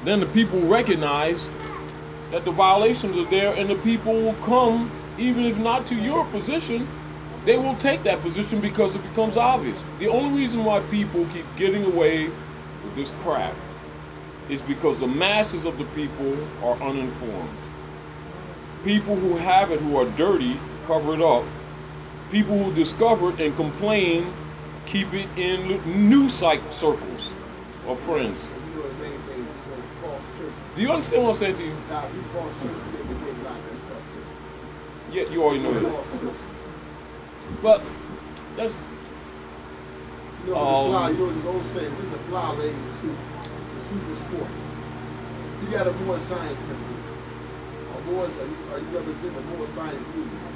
then the people recognize that the violations are there, and the people will come, even if not to your position, they will take that position because it becomes obvious. The only reason why people keep getting away with this crap is because the masses of the people are uninformed. People who have it, who are dirty, cover it up. People who discover it and complain, keep it in news circles of friends. Do you understand what I'm saying to you? Yeah, you already know that. But that's you know this old saying, this is a fly leg in the suit is sport. You got a Moorish science temple. Are you representing a Moorish science movement?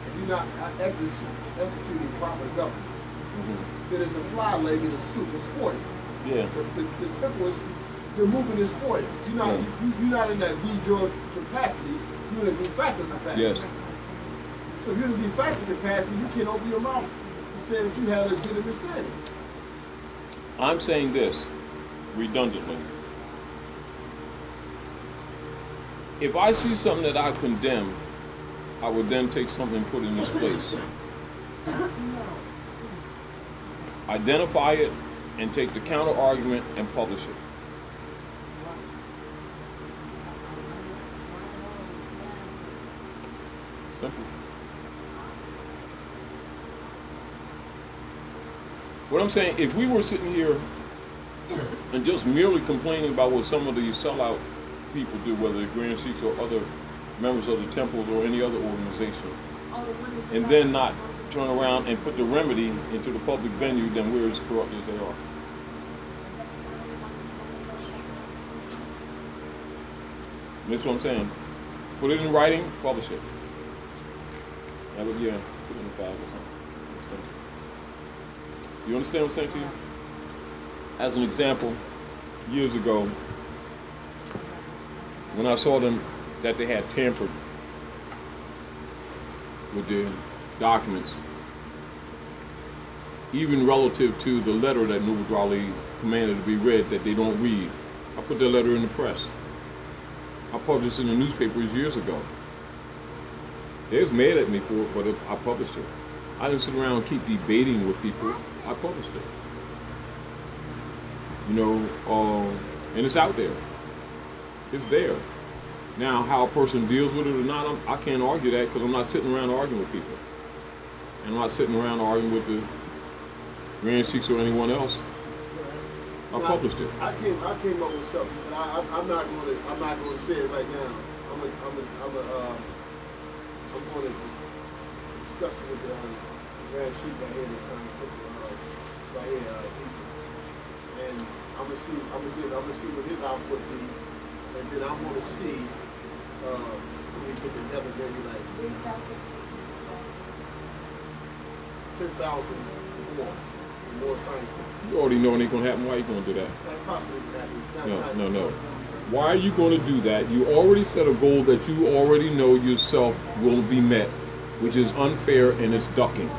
And you're not executing proper government. Then it's a fly leg in a suit, it's sport. Yeah. The temple is, you're moving in sport. You're not in that de jure capacity, you're in a de facto capacity. Yes. So if you're in a de facto capacity, you can't open your mouth to say that you have a legitimate standing. I'm saying this redundantly. If I see something that I condemn, I would then take something and put it in its place. Identify it and take the counter argument and publish it. Simple. What I'm saying, if we were sitting here and just merely complaining about what some of these sellout people do, whether they're Grand Sheiks or other members of the temples or any other organization, and then not turn around and put the remedy into the public venue, then we're as corrupt as they are. That's what I'm saying. Put it in writing, publish it. That would, yeah, put it in the bag or something. You understand what I'm saying to you? As an example, years ago, when I saw them that they had tampered with their documents, even relative to the letter that Noble Ali commanded to be read that they don't read, I put that letter in the press. I published it in the newspapers years ago. They was mad at me for it, but I published it. I didn't sit around and keep debating with people. I published it. You know, and it's out there. It's there. Now, how a person deals with it or not, I can't argue that because I'm not sitting around arguing with people. And I'm not sitting around arguing with the Grand Sheiks or anyone else. I published it. I came up with something, but I'm not going to say it right now. I'm going to discuss it with the Grand Sheik right here, the son right here, and I'm gonna see what his output be, and then I'm gonna see when we get together, maybe like 10,000 more science. You already know it ain't gonna happen. Why are you gonna do that? That possibly could happen. No. Why are you going to do that? You already set a goal that you already know yourself will be met, which is unfair and it's ducking.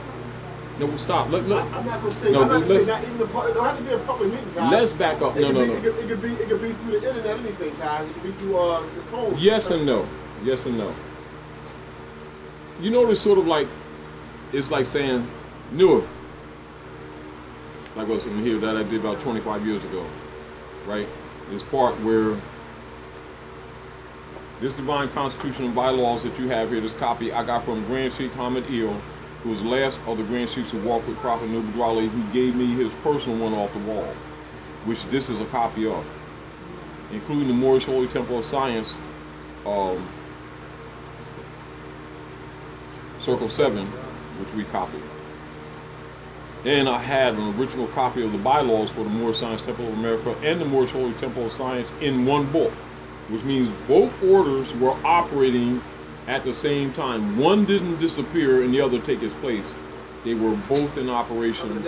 No, stop. I'm not going to say. No, I'm not going to say not even it don't have to be a public meeting, Ty. Let's back up. No. It could be through the internet, anything, Ty. It could be through the phone. Yes and no. Yes and no. You know, it's sort of like, it's like saying, Newark, like what's in here that I did about 25 years ago, right? This part where this divine constitution and bylaws that you have here, this copy I got from Grand Sheikh Hamid Il, who was the last of the Grand Sheiks who walked with Prophet Noble Ali, who gave me his personal one off the wall, which this is a copy of, including the Moorish Holy Temple of Science, Circle 7, which we copied. And I had an original copy of the bylaws for the Moorish Science Temple of America and the Moorish Holy Temple of Science in one book, which means both orders were operating at the same time. One didn't disappear and the other take its place. They were both in operation.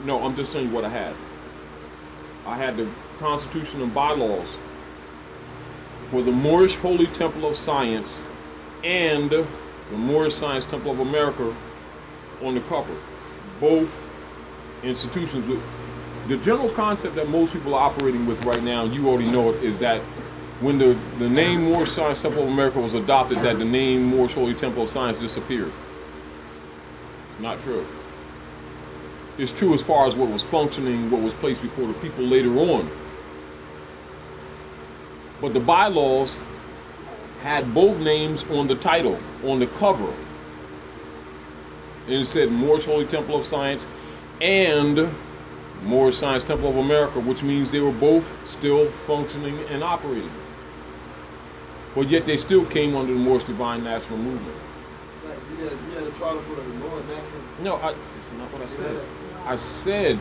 No, I'm just telling you what I had. I had the Constitution and bylaws for the Moorish Holy Temple of Science and the Moorish Science Temple of America on the cover. Both institutions with the general concept that most people are operating with right now, you already know it, is that when the name Moorish Science Temple of America was adopted, that the name Moorish Holy Temple of Science disappeared. Not true. It's true as far as what was functioning, what was placed before the people later on. But the bylaws had both names on the title, on the cover. And it said Moorish Holy Temple of Science and Moorish Science Temple of America, which means they were both still functioning and operating. But yet they still came under the Moorish Divine National Movement. No, it's not what I said. I said,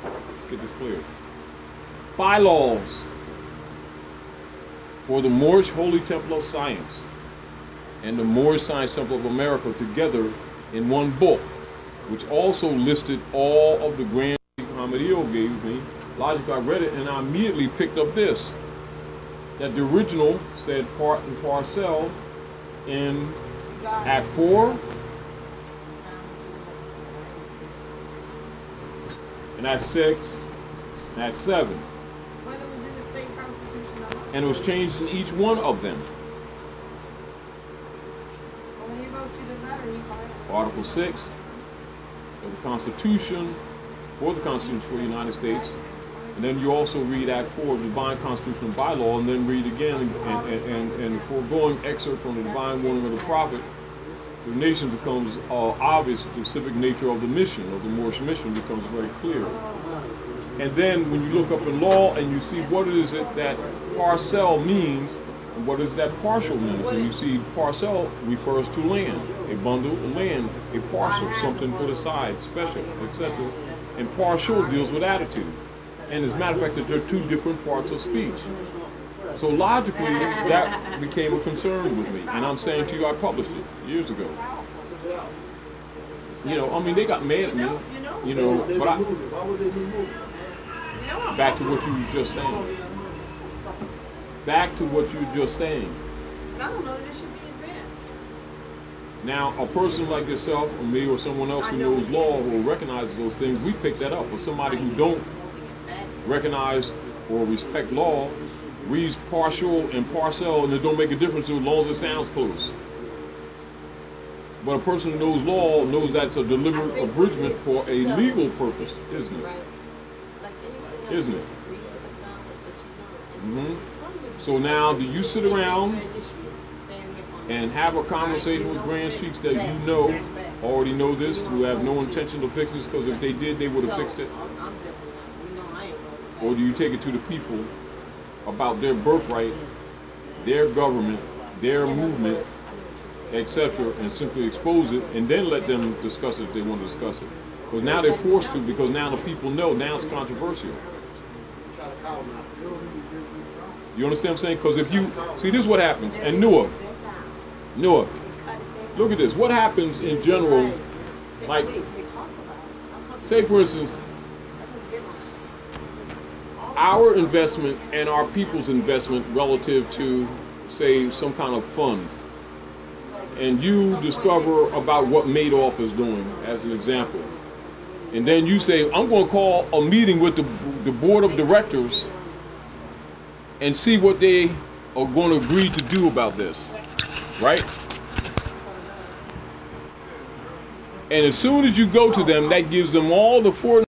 let's get this clear. Bylaws for the Moorish Holy Temple of Science and the Moorish Science Temple of America together in one book, which also listed all of the grants Muhammad gave me. Logically, I read it and I immediately picked up this, that the original said part and parcel in Act 4 and Act 6 and Act 7. And it was changed in each one of them. Article 6 of the Constitution, for the Constitution for the United States. And then you also read Act 4 of the Divine Constitutional Bylaw, and then read again and the foregoing excerpt from the Divine Warning of the Prophet. The nation becomes obvious, the civic nature of the mission, of the Moorish mission becomes very clear. And then when you look up in law and you see what is it that parcel means, and what is that partial means, and you see parcel refers to land, a bundle of land, a parcel, something put aside, special, etc. And partial deals with attitude. And as a matter of fact, there are two different parts of speech. So logically, that became a concern with me. And I'm saying to you, I published it years ago. You know, I mean, they got mad at me, you know, but back to what you were just saying. Back to what you were just saying. I don't know that it should be advanced. Now, a person like yourself or me or someone else who knows law or recognizes those things, we pick that up. But somebody who don't recognize or respect law reads partial and parcel, and it don't make a difference as long as it sounds close. But a person who knows law knows that's a deliberate abridgment for a legal purpose, isn't it? Isn't it? Mm-hmm. So now, do you sit around and have a conversation with grand sheiks that you know already know this, who have no intention to fix this, because if they did, they would have fixed it? Or do you take it to the people about their birthright, their government, their movement, etc., and simply expose it, and then let them discuss it if they want to discuss it? Because now they're forced to, because now the people know, now it's controversial. You understand what I'm saying? Because if you, see, this is what happens, and Noah, look at this. What happens in general, like, say for instance, our investment and our people's investment relative to, say, some kind of fund, and you discover about what Madoff is doing, as an example, and then you say, I'm going to call a meeting with the board of directors and see what they are going to agree to do about this, right? And as soon as you go to them, that gives them all the